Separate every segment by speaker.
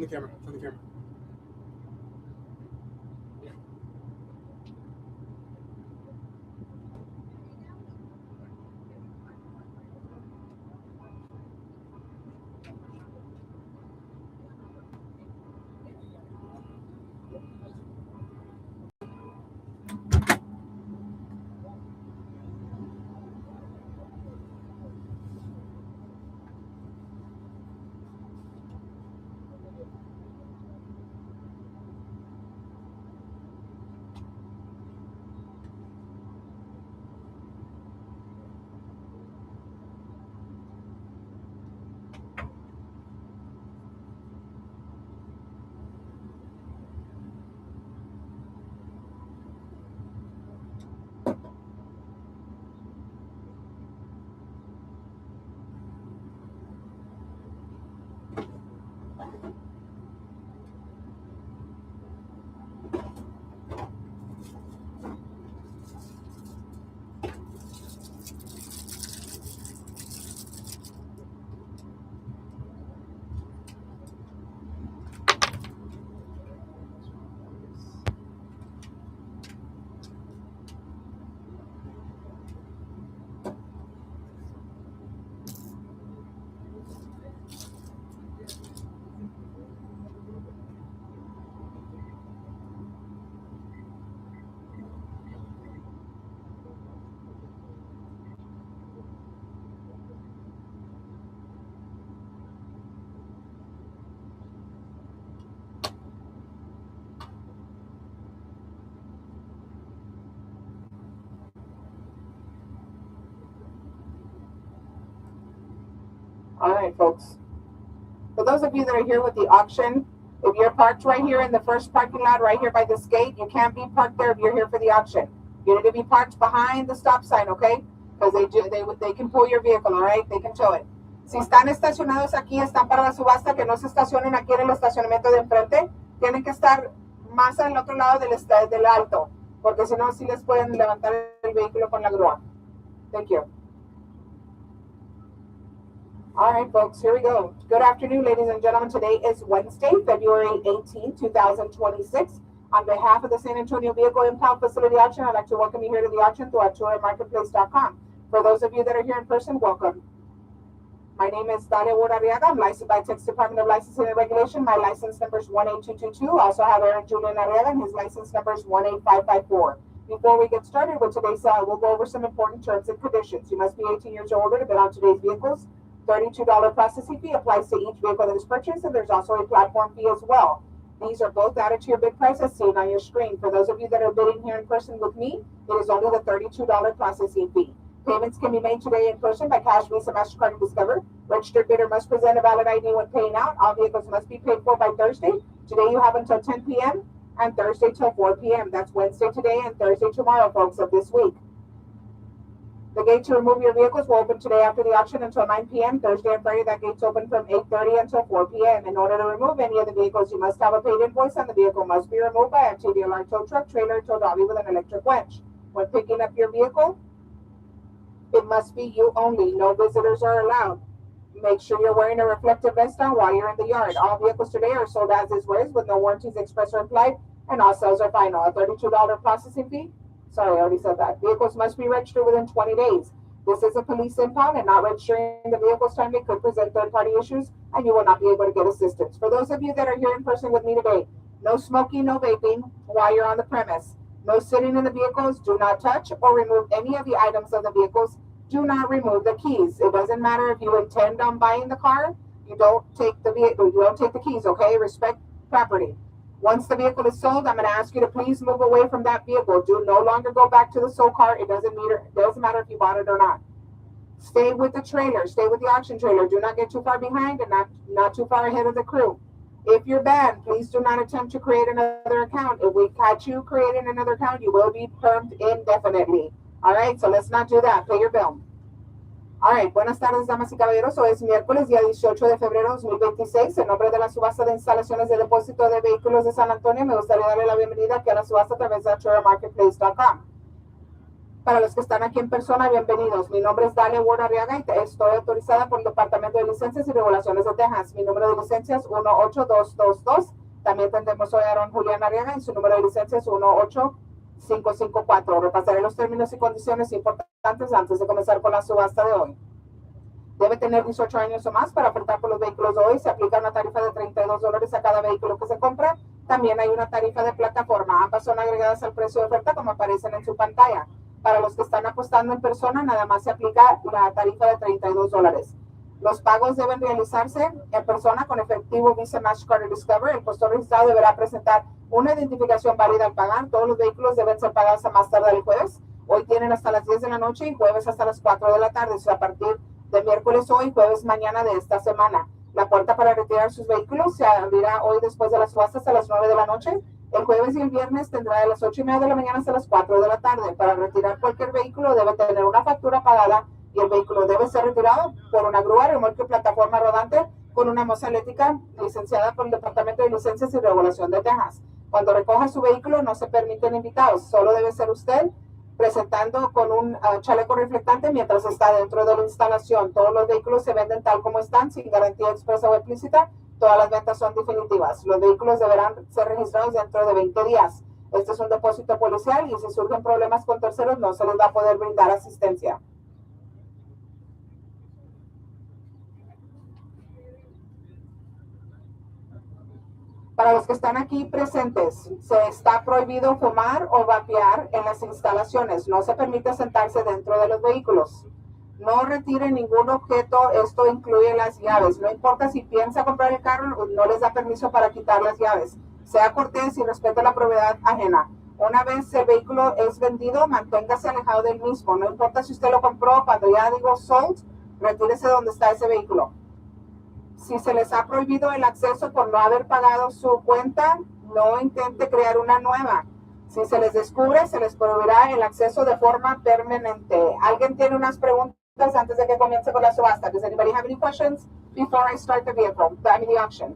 Speaker 1: the camera. Turn the camera.
Speaker 2: All right, folks. For those of you that are here with the auction, if you're parked right here in the first parking lot, right here by this gate, you can't be parked there if you're here for the auction. You need to be parked behind the stop sign, okay? Because they can pull your vehicle, all right? They can tow it. Si están estacionados aquí, están para la subasta, que no se estacionen aquí en el estacionamiento de enfrente. Tienen que estar más al otro lado del alto, porque si no, sí les pueden levantar el vehículo con la grúa. Thank you. All right, folks, here we go. Good afternoon, ladies and gentlemen. Today is Wednesday, February 18, 2026. On behalf of the San Antonio Vehicle Impound Facility Auction, I'd like to welcome you here to the auction through ArturoMarketplace.com. For those of you that are here in person, welcome. My name is Dalia Ward-Arriaga. I'm licensed by Texas Department of Licensing and Regulation. My license number is 18222. I also have Aaron Julian Arriaga, and his license number is 18554. Before we get started with today's sale, we'll go over some important terms and conditions. You must be 18 years or older to bid on today's vehicles. $32 processing fee applies to each vehicle that is purchased, and there's also a platform fee as well. These are both added to your bid price as seen on your screen. For those of you that are bidding here in person with me, it is only the $32 processing fee. Payments can be made today in person by cash, Visa, MasterCard, and Discover. Registered bidder must present a valid ID when paying out. All vehicles must be paid for by Thursday. Today you have until 10 p.m. and Thursday till 4 p.m. That's Wednesday today and Thursday tomorrow, folks, of this week. The gate to remove your vehicles will open today after the auction until 9 p.m. Thursday and Friday, that gate's open from 8:30 until 4 p.m. In order to remove any of the vehicles, you must have a paid invoice, and the vehicle must be removed by a TDLR tow truck, trailer, tow dolly with an electric winch. When picking up your vehicle, it must be you only. No visitors are allowed. Make sure you're wearing a reflective vest on while you're in the yard. All vehicles today are sold as is with no warranties expressed or implied, and all sales are final. A $32 processing fee. Sorry, I already said that. Vehicles must be registered within 20 days. This is a police impound, and not registering the vehicles timely could present third-party issues, and you will not be able to get assistance. For those of you that are here in person with me today, no smoking, no vaping while you're on the premise. No sitting in the vehicles. Do not touch or remove any of the items of the vehicles. Do not remove the keys. It doesn't matter if you intend on buying the car. You don't take the vehicle. You don't take the keys, okay? Respect property. Once the vehicle is sold, I'm going to ask you to please move away from that vehicle. Do no longer go back to the sold car. It doesn't matter if you bought it or not. Stay with the trailer. Stay with the auction trailer. Do not get too far behind and not too far ahead of the crew. If you're banned, please do not attempt to create another account. If we catch you creating another account, you will be permed indefinitely. All right, so let's not do that. Pay your bill. All right, buenas tardes, damas y caballeros. Hoy es miércoles, día 18 de febrero de 2026. En nombre de la subasta de instalaciones de depósito de vehículos de San Antonio, me gustaría darle la bienvenida aquí a la subasta a través de ArturoMarketplace.com. Para los que están aquí en persona, bienvenidos. Mi nombre es Dalia Ward Arriaga y estoy autorizada por el Departamento de Licencias y Regulaciones de Texas. Mi número de licencia es 18222. También tendremos hoy a Aaron Julián Arriaga y su número de licencia es 18554. Repasaré los términos y condiciones importantes antes de comenzar con la subasta de hoy. Debe tener 18 años o más para ofertar por los vehículos de hoy. Se aplica una tarifa de $32 a cada vehículo que se compra. También hay una tarifa de plataforma. Ambas son agregadas al precio de oferta como aparecen en su pantalla. Para los que están apostando en persona, nada más se aplica la tarifa de $32. Los pagos deben realizarse en persona con efectivo Visa, Mastercard y Discover. El postor registrado deberá presentar una identificación válida al pagar. Todos los vehículos deben ser pagados a más tardar el jueves. Hoy tienen hasta las 10 de la noche y jueves hasta las 4 de la tarde. O sea, a partir de miércoles hoy, jueves mañana de esta semana. La puerta para retirar sus vehículos se abrirá hoy después de las subastas a las 9 de la noche. El jueves y el viernes tendrá de las 8:30 de la mañana hasta las 4 de la tarde. Para retirar cualquier vehículo debe tener una factura pagada y el vehículo debe ser retirado por una grúa, remolque, plataforma rodante con una mozalética licenciada por el Departamento de Licencias y Regulación de Texas. Cuando recoja su vehículo no se permiten invitados, solo debe ser usted presentando con un chaleco reflectante mientras está dentro de la instalación. Todos los vehículos se venden tal como están, sin garantía expresa o explícita. Todas las ventas son definitivas. Los vehículos deberán ser registrados dentro de 20 días. Este es un depósito policial y si surgen problemas con terceros no se les va a poder brindar asistencia. Para los que están aquí presentes, se está prohibido fumar o vapear en las instalaciones. No se permite sentarse dentro de los vehículos. No retire ningún objeto, esto incluye las llaves. No importa si piensa comprar el carro, no les da permiso para quitar las llaves. Sea cortés y respete la propiedad ajena. Una vez el vehículo es vendido, manténgase alejado del mismo. No importa si usted lo compró, cuando ya digo sold, retírese donde está ese vehículo. Si se les ha prohibido el acceso por no haber pagado su cuenta, no intente crear una nueva. Si se les descubre, se les prohibirá el acceso de forma permanente. ¿Alguien tiene unas preguntas antes de que comience con la subasta? Does anybody have any questions before I start the vehicle, the auction?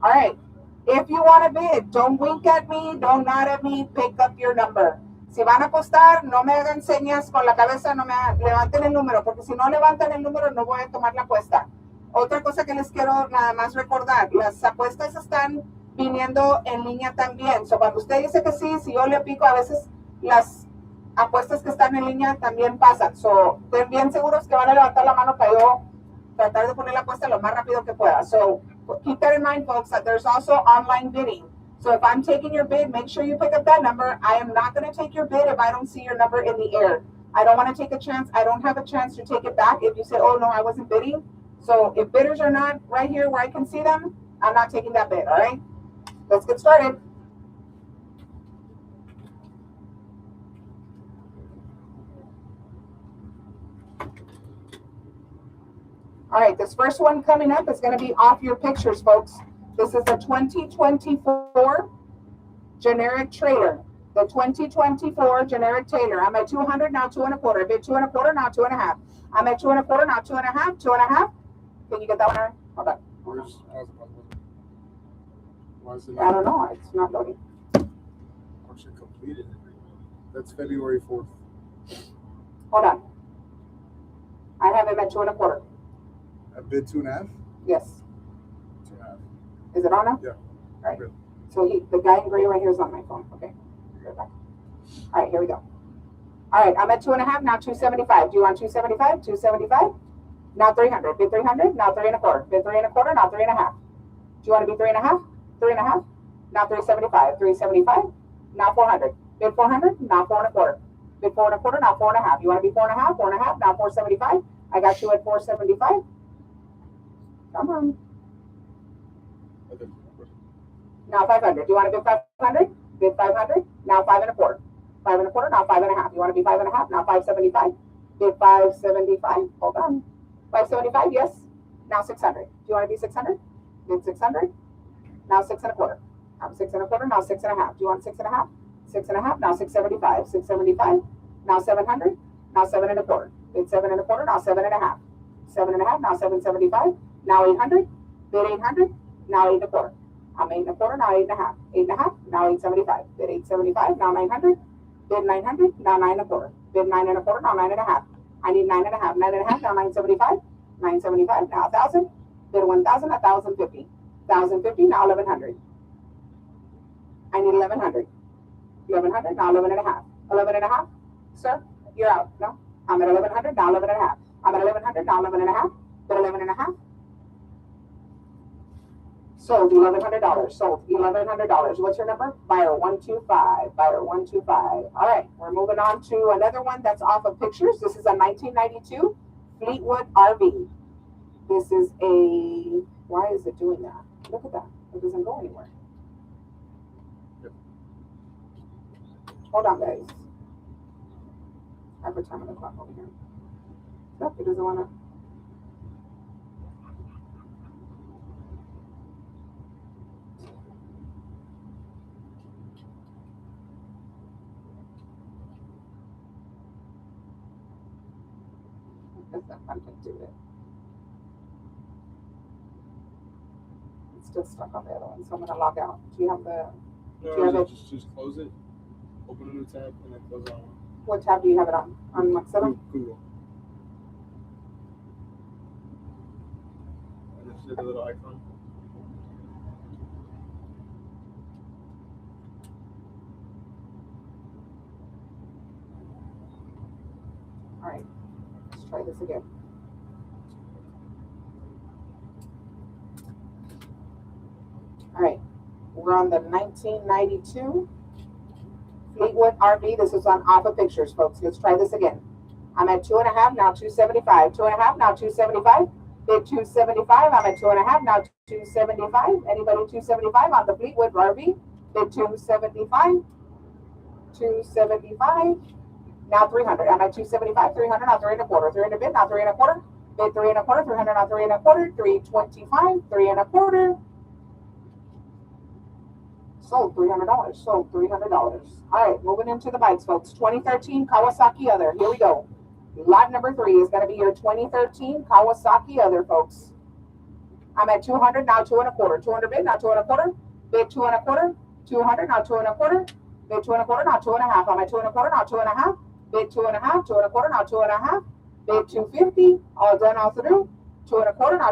Speaker 2: All right. If you want to bid, don't wink at me, don't nod at me, pick up your number. Si van a apostar, no me hagan señas con la cabeza, no me levanten el número, porque si no levantan el número, no voy a tomar la apuesta. Otra cosa que les quiero nada más recordar, las apuestas están viniendo en línea también. So, cuando usted dice que sí, si yo le pico, a veces las apuestas que están en línea también pasan. So, estén bien seguros que van a levantar la mano para yo tratar de poner la apuesta lo más rápido que pueda. So, keep that in mind, folks, that there's also online bidding. So, if I'm taking your bid, make sure you pick up that number. I am not going to take your bid if I don't see your number in the air. I don't want to take a chance. I don't have a chance to take it back if you say, oh, no, I wasn't bidding. So if bidders are not right here where I can see them, I'm not taking that bid, all right? Let's get started. All right, this first one coming up is going to be off your pictures, folks. This is the 2024 generic trailer. The 2024 generic trailer. I'm at 200, now 2 1/4. Bid 2 1/4, now 2 1/2. I'm at 2 1/4, now 2 1/2, 2 1/2. Can you get that one, Aaron? Hold on.
Speaker 1: Why is it
Speaker 2: I don't know. It's not loading.
Speaker 1: Auction completed. That's February 4th.
Speaker 2: Hold on. I have him at 2 1/4.
Speaker 1: I bid 2 1/2?
Speaker 2: Yes.
Speaker 1: 2 1/2.
Speaker 2: Is it on now?
Speaker 1: Yeah.
Speaker 2: All right.
Speaker 1: Good.
Speaker 2: So the guy in gray right here is on my phone. Okay. Right back. All right, here we go. All right, I'm at 2 1/2, now 275. Do you want 275? 275? Now 300. Bid 300, now 3 1/4. Bid 3 1/4, now 3 1/2. Do you want to be 3 1/2? 3 1/2? Now 375. 375, now 400. Bid 400, now 4 1/4. Bid 4 1/4, now 4 1/2. You want to be 4 1/2? 4 1/2, now 475. I got you at 475. Come on.
Speaker 1: Okay.
Speaker 2: Now 500. Do you want to bid 500? Bid 500, now 5 1/4. 5 1/4, now 5 1/2. You want to be 5 1/2? Now 575. Bid 575. Hold on. 575, yes. Now 600. Do you want to be 600? Bid 600. Now 6 1/4. I'm 6 1/4. Now 6 1/2. Do you want 6 1/2? 6 1/2. Now 675. 675. Now 700. Now 7 1/4. Bid 7 1/4. Now 7 1/2. 7 1/2. Now 775. Now 800. Bid 800. Now 8 1/4. I'm 8 1/4. Now 8 1/2. 8 1/2. Now 875. Bid 875. Now 900. Bid 900, now 9 and a quarter. Bid 9 and a quarter, now 9 and a half. I need 9 and a half, 9 and a half, now 975. 975, now 1,000. Bid 1,000, 1,050. 1,050, now 1,100. I need 1,100. 1,100, now 11 and a half. 11 and a half, sir, you're out. No, I'm at 1,100, now 11 and a half. I'm at 1,100, now 11 and a half. Bid 11 and a half. Sold $1,100. Sold $1,100. What's your number? Buyer 125. Buyer 125. All right, we're moving on to another one that's off of pictures. This is a 1992 Fleetwood RV. This is a. Why is it doing that? Look at that. It doesn't go anywhere. Hold on, guys. I have a time on the clock over here. Nope, it doesn't want to. That's not content to it. It's still stuck on the other one, so I'm gonna log out. Do you have the?
Speaker 1: No,
Speaker 2: Do you have it?
Speaker 1: just close it. Open a new tab and then close that one.
Speaker 2: What tab do you have it on? On Mozilla?
Speaker 1: Google. And then see the little icon.
Speaker 2: All right, let's try this again. All right, we're on the 1992 Fleetwood RV. This is on Alpha Pictures, folks. Let's try this again. I'm at 2.5, now 275. 2.5, now 275. Bid 275. I'm at 2.5, now 275. Anybody 275 on the Fleetwood RV? Bid 275. 275. Now 300. I'm at 275. 300. Now 3 and a quarter. 300 bid. Now 3 and a quarter. Bid 3 and a quarter. 300. Now 3 and a quarter. 325. 3 and a quarter. Sold $300. Sold $300. All right, moving into the bikes, folks. 2013 Kawasaki Other. Here we go. Lot number 3 is going to be your 2013 Kawasaki Other, folks. I'm at 200, now 2 and a quarter. 200 bid, now 2 and a quarter. Bid 2 and a quarter. 200, now 2 and a quarter. Bid 2 and a quarter, now 2 and a half. I'm at 2 and a quarter, now 2 and a half. Bid 2 and a half. 2 and a quarter, now 2 and a half. Bid 250. All done, all through. 2 and a quarter, now